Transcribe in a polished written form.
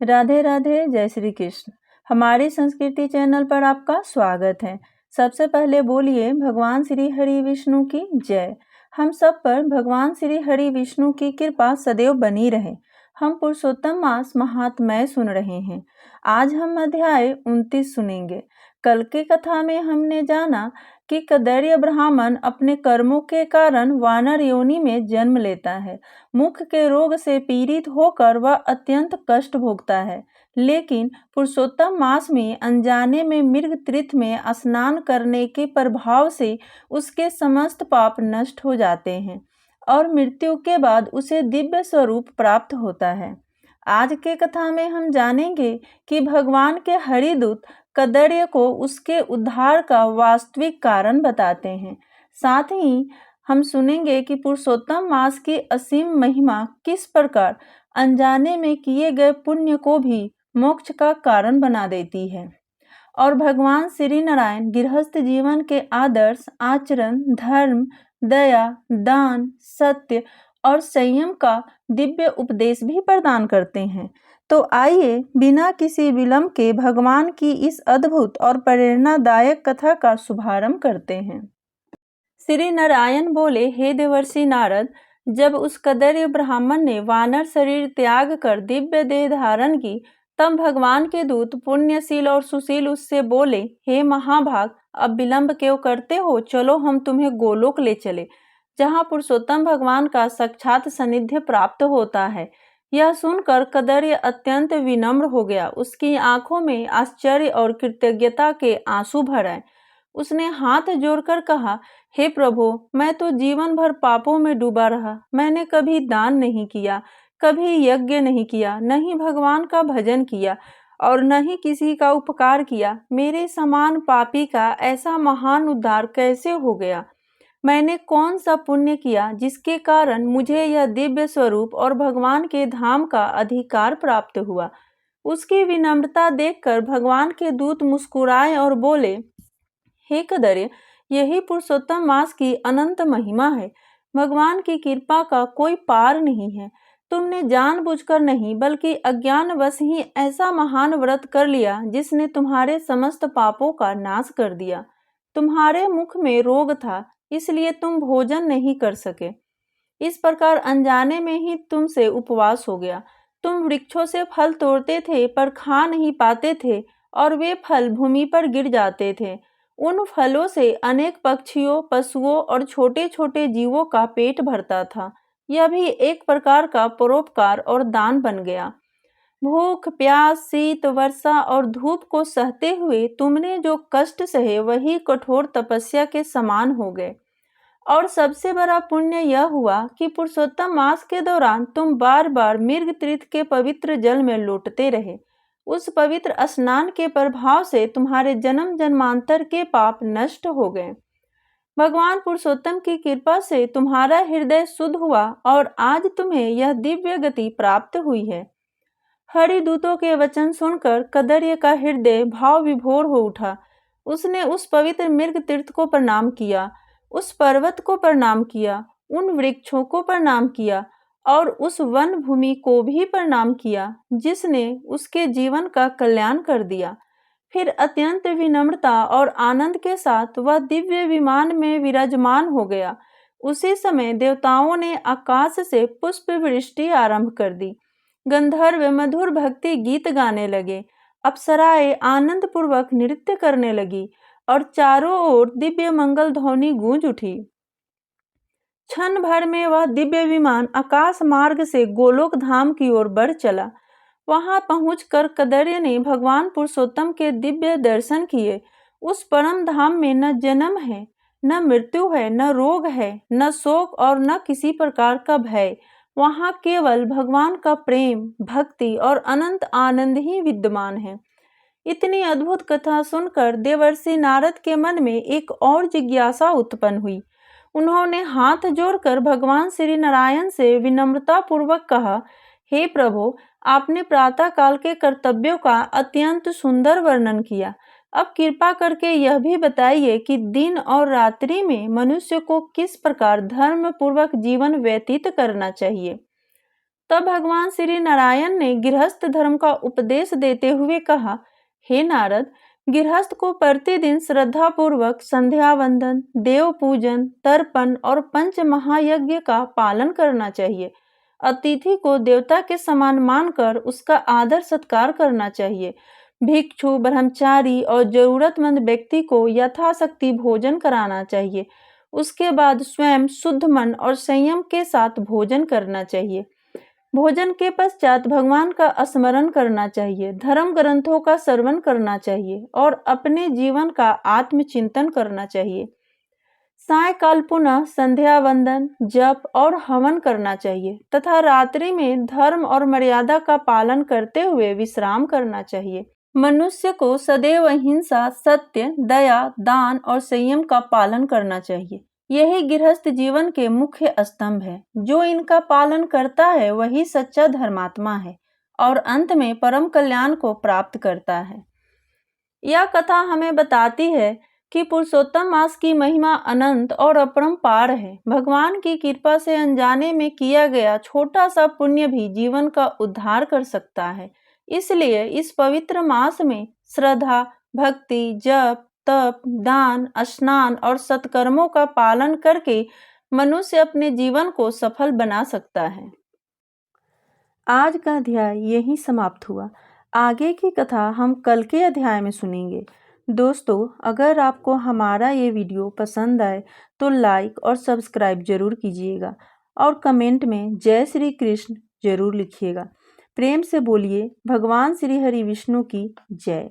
राधे राधे, जय श्री कृष्ण। हमारी संस्कृति चैनल पर आपका स्वागत है। सबसे पहले बोलिए भगवान श्री हरि विष्णु की जय। हम सब पर भगवान श्री हरि विष्णु की कृपा सदैव बनी रहे। हम पुरुषोत्तम मास महात्म्य सुन रहे हैं। आज हम अध्याय 29 सुनेंगे। कल की कथा में हमने जाना कि कदैर्य ब्राह्मण अपने कर्मों के कारण वानर योनि में जन्म लेता है। मुख के रोग से पीड़ित होकर वह अत्यंत कष्ट भोगता है, लेकिन पुरुषोत्तम मास में अनजाने में मृग तीर्थ में स्नान करने के प्रभाव से उसके समस्त पाप नष्ट हो जाते हैं और मृत्यु के बाद उसे दिव्य स्वरूप प्राप्त होता है। आज के कथा में हम जानेंगे कि भगवान के हरिदूत कदैर्य को उसके उद्धार का वास्तविक कारण बताते हैं। साथ ही हम सुनेंगे कि पुरुषोत्तम मास की असीम महिमा किस प्रकार अनजाने में किए गए पुण्य को भी मोक्ष का कारण बना देती है और भगवान श्री नारायण गृहस्थ जीवन के आदर्श आचरण, धर्म, दया, दान, सत्य और संयम का दिव्य उपदेश भी प्रदान करते हैं। तो आइए बिना किसी विलंब के भगवान की इस अद्भुत और प्रेरणादायक कथा का शुभारंभ करते हैं। श्री नारायण बोले, हे देवर्षि नारद, जब उस कदैर्य ब्राह्मण ने वानर शरीर त्याग कर दिव्य देह धारण की, तब भगवान के दूत पुण्यशील और सुशील उससे बोले, हे महाभाग, अब विलंब क्यों करते हो? चलो हम तुम्हें गोलोक ले चले, जहाँ पुरुषोत्तम भगवान का साक्षात सानिध्य प्राप्त होता है। यह सुनकर कदैर्य अत्यंत विनम्र हो गया। उसकी आंखों में आश्चर्य और कृतज्ञता के आंसू भर आए। उसने हाथ जोड़कर कहा, हे प्रभु, मैं तो जीवन भर पापों में डूबा रहा। मैंने कभी दान नहीं किया, कभी यज्ञ नहीं किया, न ही भगवान का भजन किया और न ही किसी का उपकार किया। मेरे समान पापी का ऐसा महान उद्धार कैसे हो गया? मैंने कौन सा पुण्य किया जिसके कारण मुझे यह दिव्य स्वरूप और भगवान के धाम का अधिकार प्राप्त हुआ? उसकी विनम्रता देखकर भगवान के दूत मुस्कुराए और बोले, हे कदैर्य, यही पुरुषोत्तम मास की अनंत महिमा है। भगवान की कृपा का कोई पार नहीं है। तुमने जानबूझकर नहीं बल्कि अज्ञानवश ही ऐसा महान व्रत कर लिया जिसने तुम्हारे समस्त पापों का नाश कर दिया। तुम्हारे मुख में रोग था, इसलिए तुम भोजन नहीं कर सके। इस प्रकार अनजाने में ही तुमसे उपवास हो गया। तुम वृक्षों से फल तोड़ते थे पर खा नहीं पाते थे और वे फल भूमि पर गिर जाते थे। उन फलों से अनेक पक्षियों, पशुओं और छोटे छोटे जीवों का पेट भरता था। यह भी एक प्रकार का परोपकार और दान बन गया। भूख, प्यास, शीत, वर्षा और धूप को सहते हुए तुमने जो कष्ट सहे वही कठोर तपस्या के समान हो गए। और सबसे बड़ा पुण्य यह हुआ कि पुरुषोत्तम मास के दौरान तुम बार बार मृग तीर्थ के पवित्र जल में लौटते रहे। उस पवित्र स्नान के प्रभाव से तुम्हारे जन्म जन्मांतर के पाप नष्ट हो गए। भगवान पुरुषोत्तम की कृपा से तुम्हारा हृदय शुद्ध हुआ और आज तुम्हें यह दिव्य गति प्राप्त हुई है। हरिदूतों के वचन सुनकर कदैर्य का हृदय भाव विभोर हो उठा। उसने उस पवित्र मृग तीर्थ को प्रणाम किया, उस पर्वत को प्रणाम किया, उन वृक्षों को प्रणाम किया और उस वन भूमि को भी प्रणाम किया जिसने उसके जीवन का कल्याण कर दिया। फिर अत्यंत विनम्रता और आनंद के साथ वह दिव्य विमान में विराजमान हो गया। उसी समय देवताओं ने आकाश से पुष्प वृष्टि आरंभ कर दी। गंधर्व मधुर भक्ति गीत गाने लगे, अप्सराएं आनंद पूर्वक नृत्य करने लगी और चारों ओर दिव्य मंगल ध्वनि गूंज उठी। क्षण भर में वह दिव्य विमान आकाश मार्ग से गोलोक धाम की ओर बढ़ चला। वहां पहुंचकर कदैर्य ने भगवान पुरुषोत्तम के दिव्य दर्शन किए। उस परम धाम में न जन्म है, न मृत्यु है, न रोग है, न शोक और न किसी प्रकार का भय। वहां केवल भगवान का प्रेम, भक्ति और अनंत आनंद ही विद्यमान है। इतनी अद्भुत कथा सुनकर देवर्षि नारद के मन में एक और जिज्ञासा उत्पन्न हुई। उन्होंने हाथ जोड़कर भगवान श्री नारायण से विनम्रता पूर्वक कहा, हे प्रभु, आपने प्रातः काल के कर्तव्यों का अत्यंत सुंदर वर्णन किया। अब कृपा करके यह भी बताइए कि दिन और रात्रि में मनुष्य को किस प्रकार धर्म पूर्वक जीवन व्यतीत करना चाहिए। तब भगवान श्री नारायण ने गृहस्थ धर्म का उपदेश देते हुए कहा, हे नारद, गृहस्थ को प्रतिदिन श्रद्धा पूर्वक संध्या वंदन, देव पूजन, तर्पण और पंच महायज्ञ का पालन करना चाहिए। अतिथि को देवता के समान मानकर उसका आदर सत्कार करना चाहिए। भिक्षु, ब्रह्मचारी और जरूरतमंद व्यक्ति को यथाशक्ति भोजन कराना चाहिए। उसके बाद स्वयं शुद्ध मन और संयम के साथ भोजन करना चाहिए। भोजन के पश्चात भगवान का स्मरण करना चाहिए, धर्म ग्रंथों का श्रवण करना चाहिए और अपने जीवन का आत्मचिंतन करना चाहिए। सायकाल पुनः संध्या वंदन, जप और हवन करना चाहिए तथा रात्रि में धर्म और मर्यादा का पालन करते हुए विश्राम करना चाहिए। मनुष्य को सदैव अहिंसा, सत्य, दया, दान और संयम का पालन करना चाहिए। यही गृहस्थ जीवन के मुख्य स्तंभ है। जो इनका पालन करता है वही सच्चा धर्मात्मा है और अंत में परम कल्याण को प्राप्त करता है। यह कथा हमें बताती है कि पुरुषोत्तम मास की महिमा अनंत और अपरंपार है। भगवान की कृपा से अनजाने में किया गया छोटा सा पुण्य भी जीवन का उद्धार कर सकता है। इसलिए इस पवित्र मास में श्रद्धा, भक्ति, जप, तप, दान, स्नान और सत्कर्मों का पालन करके मनुष्य अपने जीवन को सफल बना सकता है। आज का अध्याय यहीं समाप्त हुआ। आगे की कथा हम कल के अध्याय में सुनेंगे। दोस्तों, अगर आपको हमारा ये वीडियो पसंद आए तो लाइक और सब्सक्राइब जरूर कीजिएगा और कमेंट में जय श्री कृष्ण जरूर लिखिएगा। प्रेम से बोलिए भगवान श्री हरि विष्णु की जय।